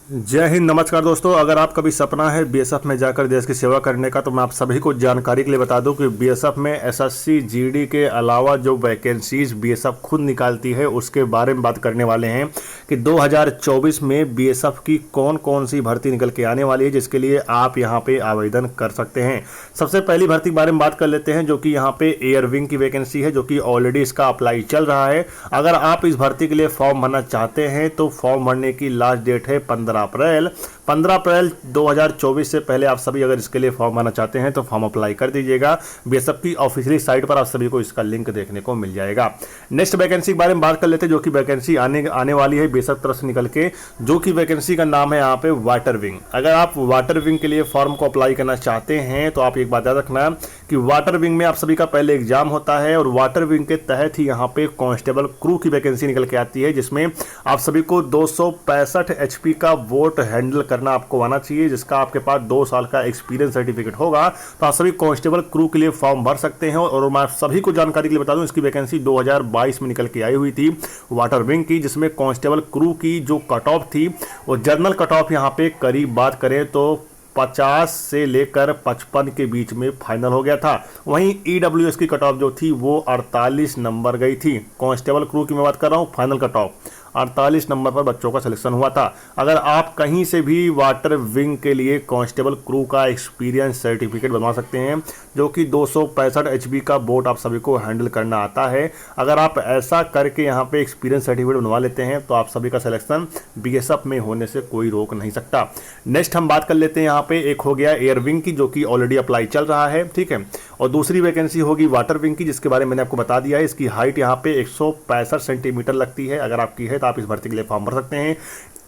जय हिंद, नमस्कार दोस्तों। अगर आप कभी सपना है बीएसएफ में जाकर देश की सेवा करने का, तो मैं आप सभी को जानकारी के लिए बता दूं कि बीएसएफ में एसएससी जीडी के अलावा जो वैकेंसीज बीएसएफ खुद निकालती है उसके बारे में बात करने वाले हैं कि 2024 में बीएसएफ की कौन कौन सी भर्ती निकल के आने वाली है, जिसके लिए आप यहां पे आवेदन कर सकते हैं। सबसे पहली भर्ती के बारे में बात कर लेते हैं, जो कि यहाँ पे एयर विंग की वैकेंसी है, जो कि ऑलरेडी इसका अप्लाई चल रहा है। अगर आप इस भर्ती के लिए फॉर्म भरना चाहते हैं तो फॉर्म भरने की लास्ट डेट है 15 अप्रैल 2024 से पहले आप सभी अगर इसके लिए फॉर्म भरना चाहते हैं तो फॉर्म अप्लाई कर दीजिएगा। बीएसएफ की ऑफिशियली साइट पर आप सभी को इसका लिंक देखने को मिल जाएगा। नेक्स्ट वैकेंसी के बारे में बात कर लेते हैं, जो कि वैकेंसी आने वाली है बीएसएफ तरफ से निकल के, जो कि वैकेंसी का नाम है यहाँ पे वाटर विंग। अगर आप वाटर विंग के लिए फॉर्म को अप्लाई करना चाहते हैं तो आप एक बात याद रखना कि वाटर विंग में आप सभी का पहले एग्जाम होता है और वाटर विंग के तहत ही यहाँ पे कांस्टेबल क्रू की वैकेंसी निकल के आती है, जिसमें आप सभी को 265 एचपी का वोट हैंडल करना आपको आना चाहिए, जिसका आपके पास 2 साल का एक्सपीरियंस सर्टिफिकेट होगा। तो आप सभी कांस्टेबल क्रू के लिए फॉर्म भर सकते हैं। और मैं सभी को जानकारी के लिए बता दूं, इसकी वैकेंसी 2022 में निकल के आई हुई थी वाटर विंग की, जिसमें कांस्टेबल क्रू की जो कट ऑफ थी वो जनरल कट ऑफ यहाँ पे करीब बात करें तो 50 से लेकर 55 के बीच में फाइनल हो गया था। वहीं ईडब्ल्यूएस की कट ऑफ जो थी वो 48 नंबर गई थी। कांस्टेबल क्रू की मैं बात कर रहा हूँ, फाइनल कट ऑफ 48 नंबर पर बच्चों का सिलेक्शन हुआ था। अगर आप कहीं से भी वाटर विंग के लिए कांस्टेबल क्रू का एक्सपीरियंस सर्टिफिकेट बनवा सकते हैं, जो कि 265 एचपी का बोट आप सभी को हैंडल करना आता है। अगर आप ऐसा करके यहाँ पे एक्सपीरियंस सर्टिफिकेट बनवा लेते हैं तो आप सभी का सिलेक्शन बीएसएफ में होने से कोई रोक नहीं सकता। नेक्स्ट हम बात कर लेते हैं, यहाँ पे एक हो गया एयर विंग की, जो कि ऑलरेडी अप्लाई चल रहा है, ठीक है। और दूसरी वैकेंसी होगी वाटर विंग की, जिसके बारे में मैंने आपको बता दिया है। इसकी हाइट यहाँ पे 165 सेंटीमीटर लगती है। अगर आपकी है तो आप इस भर्ती के लिए फॉर्म भर सकते हैं।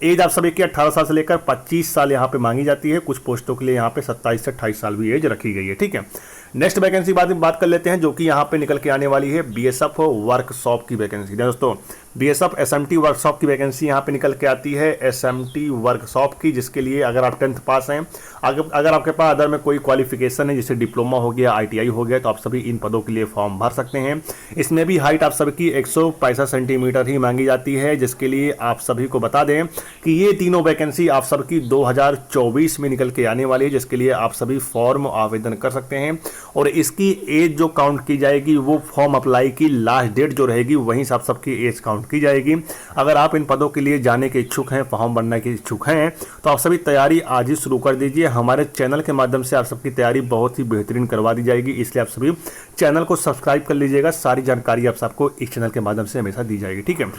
एज आप सभी की 18 साल से लेकर 25 साल यहाँ पे मांगी जाती है। कुछ पोस्टों के लिए यहाँ पे 27 से 28 साल भी एज रखी गई है, ठीक है। नेक्स्ट वैकेंसी बाद में बात कर लेते हैं, जो कि यहाँ पे निकल के आने वाली है बीएसएफ वर्कशॉप की वैकेंसी। दोस्तों, बीएसएफ एसएमटी वर्कशॉप की वैकेंसी यहाँ पे निकल के आती है, एसएमटी वर्कशॉप की, जिसके लिए अगर आप 10th पास हैं, अगर आपके पास अदर में कोई क्वालिफिकेशन है जैसे डिप्लोमा हो गया, आईटीआई हो गया, तो आप सभी इन पदों के लिए फॉर्म भर सकते हैं। इसमें भी हाइट आप सबकी 165 सेंटीमीटर ही मांगी जाती है, जिसके लिए आप सभी को बता दें कि ये तीनों वैकेंसी आप सबकी 2024 में निकल के आने वाली है, जिसके लिए आप सभी फॉर्म आवेदन कर सकते हैं। और इसकी एज जो काउंट की जाएगी वो फॉर्म अप्लाई की लास्ट डेट जो रहेगी वहीं से आप सबकी एज काउंट की जाएगी। अगर आप इन पदों के लिए जाने के इच्छुक हैं, फॉर्म भरने के इच्छुक हैं, तो आप सभी तैयारी आज ही शुरू कर दीजिए। हमारे चैनल के माध्यम से आप सबकी तैयारी बहुत ही बेहतरीन करवा दी जाएगी, इसलिए आप सभी चैनल को सब्सक्राइब कर लीजिएगा। सारी जानकारी आप सबको इस चैनल के माध्यम से हमेशा दी जाएगी, ठीक है।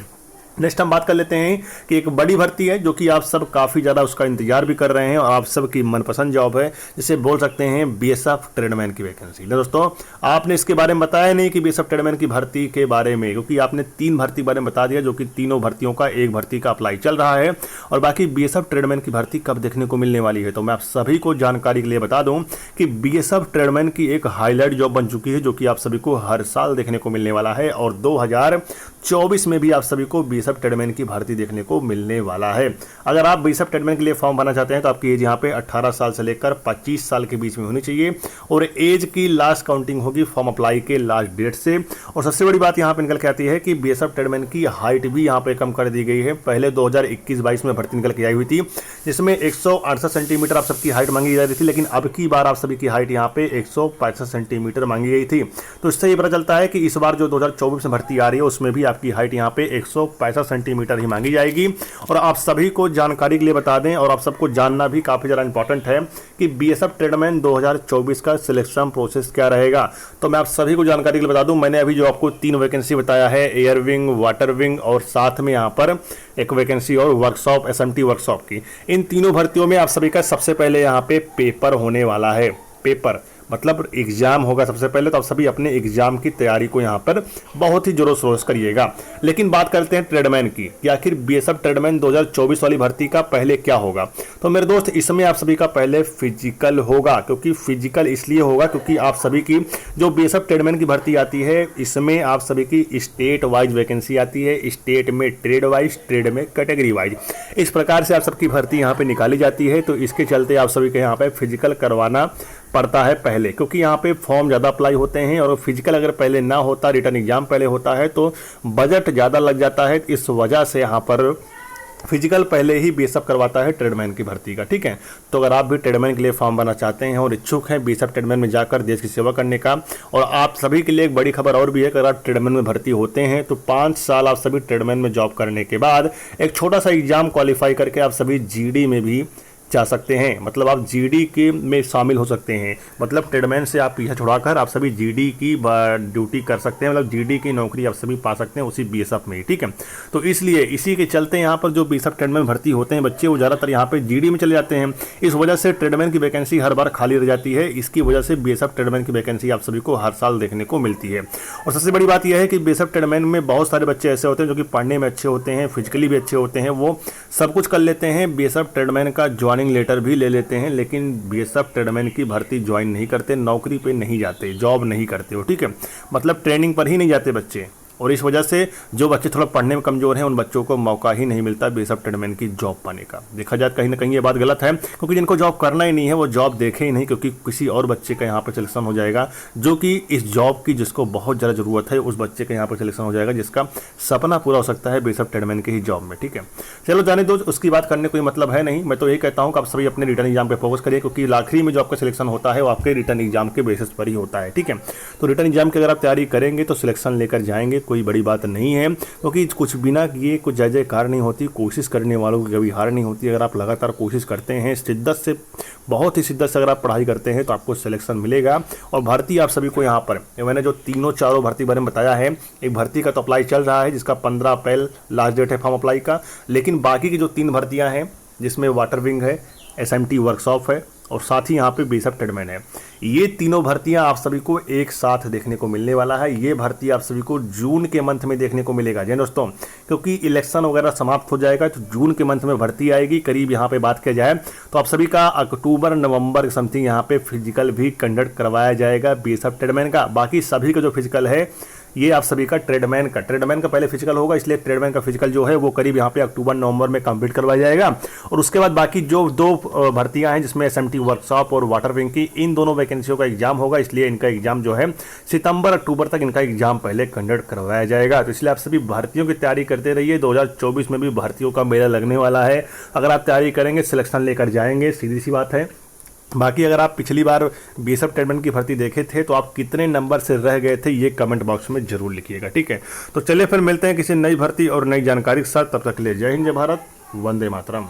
नेक्स्ट हम बात कर लेते हैं कि एक बड़ी भर्ती है, जो कि आप सब काफ़ी ज़्यादा उसका इंतजार भी कर रहे हैं और आप सब की मनपसंद जॉब है, जिसे बोल सकते हैं बीएसएफ ट्रेडमैन की वैकेंसी। दोस्तों, आपने इसके बारे में बताया नहीं कि बीएसएफ ट्रेडमैन की भर्ती के बारे में, क्योंकि आपने 3 भर्ती बारे में बता दिया, जो कि तीनों भर्तियों का एक भर्ती का अप्लाई चल रहा है। और बाकी बीएसएफ ट्रेडमैन की भर्ती कब देखने को मिलने वाली है, तो मैं आप सभी को जानकारी के लिए बता दूं कि बीएसएफ ट्रेडमैन की एक हाईलाइट जॉब बन चुकी है, जो कि आप सभी को हर साल देखने को मिलने वाला है। और 2024 में भी आप सभी को बीएसएफ ट्रेडमैन की भर्ती देखने को मिलने वाला है। अगर आप बीएसएफ ट्रेडमैन के लिए फॉर्म भरना चाहते हैं तो आपकी एज यहाँ पे 18 साल से लेकर 25 साल के बीच में होनी चाहिए। और एज की लास्ट काउंटिंग होगी फॉर्म अप्लाई के लास्ट डेट से। और सबसे बड़ी बात यहाँ पे निकल के आती है कि बीएसएफ ट्रेडमैन की हाइट भी यहाँ पे कम कर दी गई है। पहले 2021-22 में भर्ती निकल के आई हुई थी, जिसमें 168 सेंटीमीटर आप सबकी हाइट मांगी जा रही थी, लेकिन अब की बार आप सभी की हाइट यहाँ पे 165 सेंटीमीटर मांगी गई थी। तो इससे ये पता चलता है कि इस बार जो 2024 में भर्ती आ रही है उसमें भी आपकी हाइट यहाँ पे 165 सेंटीमीटर ही मांगी जाएगी। और आप सभी को जानकारी के लिए बता दें, और आप सबको जानना भी काफी ज्यादा इंपॉर्टेंट है कि बीएसएफ ट्रेडमैन 2024 का सिलेक्शन प्रोसेस क्या रहेगा। तो मैं आप सभी को जानकारी के लिए बता दूं, मैंने अभी जो आपको 3 वैकेंसी बताया है, एयर विंग, वाटर विंग और साथ में यहाँ पर एक वैकेंसी और वर्कशॉप, एसएमटी वर्कशॉप की, इन तीनों भर्तियों में आप सभी का सबसे पहले यहाँ पे पेपर होने वाला है। पेपर मतलब एग्जाम होगा सबसे पहले, तो आप सभी अपने एग्जाम की तैयारी को यहाँ पर बहुत ही जोरों शोरों से करिएगा। लेकिन बात करते हैं ट्रेडमैन की कि आखिर बीएसएफ ट्रेडमैन 2024 वाली भर्ती का पहले क्या होगा। तो मेरे दोस्त, इसमें आप सभी का पहले फिजिकल होगा। क्योंकि फिजिकल इसलिए होगा क्योंकि आप सभी की जो बीएसएफ ट्रेडमैन की भर्ती आती है, इसमें आप सभी की स्टेट वाइज वैकेंसी आती है, स्टेट में ट्रेड वाइज, ट्रेड में कैटेगरी वाइज, इस प्रकार से आप सबकी भर्ती यहाँ पे निकाली जाती है। तो इसके चलते आप सभी के यहाँ पे फिजिकल करवाना पड़ता है पहले, क्योंकि यहाँ पे फॉर्म ज़्यादा अप्लाई होते हैं और फिजिकल अगर पहले ना होता, रिटर्न एग्जाम पहले होता है तो बजट ज़्यादा लग जाता है। इस वजह से यहाँ पर फिजिकल पहले ही बीएसएफ करवाता है ट्रेडमैन की भर्ती का, ठीक है। तो अगर आप भी ट्रेडमैन के लिए फॉर्म भरना चाहते हैं और इच्छुक हैं बीएसएफ ट्रेडमैन में जाकर देश की सेवा करने का, और आप सभी के लिए एक बड़ी खबर और भी है कि अगर आप ट्रेडमैन में भर्ती होते हैं तो 5 साल आप सभी ट्रेडमैन में जॉब करने के बाद एक छोटा सा एग्जाम क्वालिफाई करके आप सभी जीडी में भी जा सकते हैं। मतलब आप जीडी के में शामिल हो सकते हैं। मतलब ट्रेडमैन से आप पीछा छुड़ाकर आप सभी जीडी की ड्यूटी कर सकते हैं। मतलब जीडी की नौकरी आप सभी पा सकते हैं उसी बीएसएफ में ही, ठीक है। तो इसलिए इसी के चलते यहाँ पर जो बीएसएफ ट्रेडमैन भर्ती होते हैं बच्चे, वो ज़्यादातर यहाँ पे जीडी में चले जाते हैं। इस वजह से ट्रेडमैन की वैकेंसी हर बार खाली रह जाती है। इसकी वजह से बीएसएफ ट्रेडमैन की वैकेंसी आप सभी को हर साल देखने को मिलती है। और सबसे बड़ी बात यह है कि बीएसएफ ट्रेडमैन में बहुत सारे बच्चे ऐसे होते हैं जो कि पढ़ने में अच्छे होते हैं, फिजिकली भी अच्छे होते हैं, वो सब कुछ कर लेते हैं, बीएसएफ ट्रेडमैन का ज्वाइनिंग लेटर भी ले लेते हैं, लेकिन बीएसएफ ट्रेडमैन की भर्ती ज्वाइन नहीं करते, नौकरी पे नहीं जाते, जॉब नहीं करते हो, ठीक है। मतलब ट्रेनिंग पर ही नहीं जाते बच्चे। और इस वजह से जो बच्चे थोड़ा पढ़ने में कमज़ोर हैं उन बच्चों को मौका ही नहीं मिलता बीएसएफ ट्रेडमैन की जॉब पाने का। देखा जाए कहीं ना कहीं ये बात गलत है, क्योंकि जिनको जॉब करना ही नहीं है वो जॉब देखे ही नहीं, क्योंकि किसी और बच्चे का यहाँ पर सिलेक्शन हो जाएगा जो कि इस जॉब की जिसको बहुत ज़्यादा ज़रूरत है, उस बच्चे का यहाँ पर सिलेक्शन हो जाएगा जिसका सपना पूरा हो सकता है बीएसएफ ट्रेडमैन की ही जॉब में, ठीक है। चलो जाने दो, उसकी बात करने कोई मतलब है नहीं। मैं तो यही कहता हूँ कि आप सभी अपने रिटर्न एग्जाम पर फोकस करिए, क्योंकि आखिरी में जो आपका सिलेक्शन होता है वो आपके रिटर्न एग्जाम के बेसिस पर ही होता है, ठीक है। तो रिटर्न एग्जाम की अगर आप तैयारी करेंगे तो सिलेक्शन लेकर जाएंगे, कोई बड़ी बात नहीं है, क्योंकि कुछ बिना किए कुछ जय जयकार नहीं होती। कोशिश करने वालों की कभी हार नहीं होती। अगर आप लगातार कोशिश करते हैं, शिद्दत से, बहुत ही शिद्दत से अगर आप पढ़ाई करते हैं तो आपको सिलेक्शन मिलेगा। और भर्ती आप सभी को यहाँ पर मैंने जो तीनों चारों भर्ती बारे में बताया है, एक भर्ती का तो अप्लाई चल रहा है जिसका 15 अप्रैल लास्ट डेट है फॉर्म अप्लाई का, लेकिन बाकी की जो 3 भर्तियाँ हैं जिसमें वाटर विंग है, एसएमटी वर्कशॉप है और साथ ही यहाँ पे बीएसएफ ट्रेडमैन है, ये तीनों भर्तियां आप सभी को एक साथ देखने को मिलने वाला है। ये भर्ती आप सभी को जून के मंथ में देखने को मिलेगा जी दोस्तों, क्योंकि इलेक्शन वगैरह समाप्त हो जाएगा तो जून के मंथ में भर्ती आएगी। करीब यहाँ पे बात किया जाए तो आप सभी का अक्टूबर नवंबर समथिंग यहाँ पे फिजिकल भी कंडक्ट करवाया जाएगा बीएसएफ ट्रेडमैन का। बाकी सभी का जो फिजिकल है ये आप सभी का ट्रेडमैन का पहले फिजिकल होगा, इसलिए ट्रेडमैन का फिजिकल जो है वो करीब यहाँ पे अक्टूबर नवंबर में कंप्लीट करवाया जाएगा। और उसके बाद बाकी जो 2 भर्तियां हैं जिसमें एसएमटी वर्कशॉप और वाटर विंग की, इन दोनों वैकेंसियों का एग्जाम होगा, इसलिए इनका एग्जाम जो है सितंबर अक्टूबर तक इनका एग्जाम पहले कंडक्ट करवाया जाएगा। तो इसलिए आप सभी भर्तियों की तैयारी करते रहिए। 2024 में भी भर्तियों का मेला लगने वाला है। अगर आप तैयारी करेंगे सिलेक्शन लेकर जाएंगे, सीधी सी बात है। बाकी अगर आप पिछली बार बीएसएफ ट्रेडमैन की भर्ती देखे थे तो आप कितने नंबर से रह गए थे ये कमेंट बॉक्स में जरूर लिखिएगा, ठीक है। तो चलिए फिर मिलते हैं किसी नई भर्ती और नई जानकारी के साथ। तब तक के लिए जय हिंद, जय भारत, वंदे मातरम।